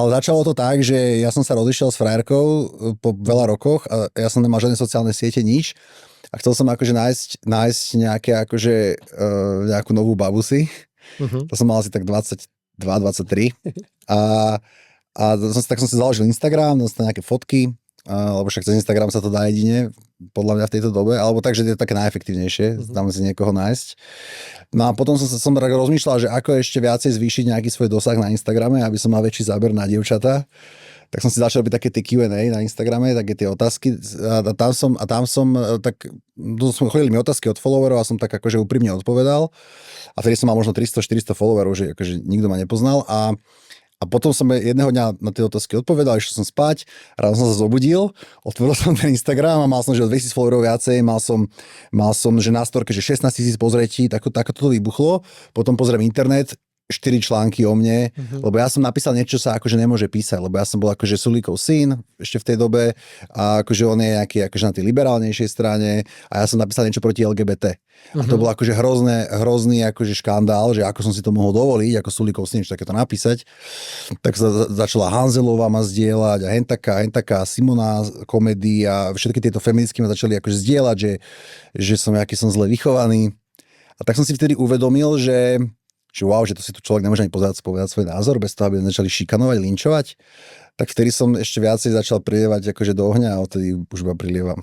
Ale začalo to tak, že ja som sa rozišiel s frajerkou po veľa rokoch a ja som nemal žiadne sociálne siete, nič. A chcel som akože nájsť nejaké akože nejakú novú babu si. To som mal asi tak 22, 23. Tak som si založil Instagram, dostal nejaké fotky, lebo však cez Instagram sa to dá jedine, podľa mňa v tejto dobe, alebo tak, že je to také najefektívnejšie, tam si niekoho nájsť. No a potom som tak rozmýšľal, že ako ešte viacej zvýšiť nejaký svoj dosah na Instagrame, aby som mal väčší záber na dievčatá. Tak som si začal robiť také tie Q&A na Instagrame, také tie otázky chodili mi otázky od followerov a som tak akože úprimne odpovedal. A vtedy som mal možno 300-400 followerov, že akože nikto ma nepoznal a potom som jedného dňa na tie otázky odpovedal, išiel som spať, ráno som sa zobudil, otvoril som ten Instagram a mal som, že 2000 followerov viacej, mal som, že na storke, že 16 000 pozretí, tak to vybuchlo, potom pozriem internet, 4 články o mne, lebo ja som napísal niečo, čo sa akože nemôže písať, lebo ja som bol akože Sulíkov syn ešte v tej dobe a akože on je nejaký akože na tej liberálnejšej strane a ja som napísal niečo proti LGBT. A to bol akože hrozný akože škandál, že ako som si to mohol dovoliť, ako Sulíkov syn, čo takéto napísať. Tak sa začala Hanzelová ma zdieľať a hentaká Simona komedy a všetky tieto feministky ma začali akože zdieľať, že som aký som zle vychovaný. A tak som si vtedy uvedomil, že wow, že to si tu človek nemôže ani povedať svoj názor, bez toho, aby začali šikanovať, linčovať, tak vtedy som ešte viacej začal prilievať akože do ohňa a odtedy už iba prilievam.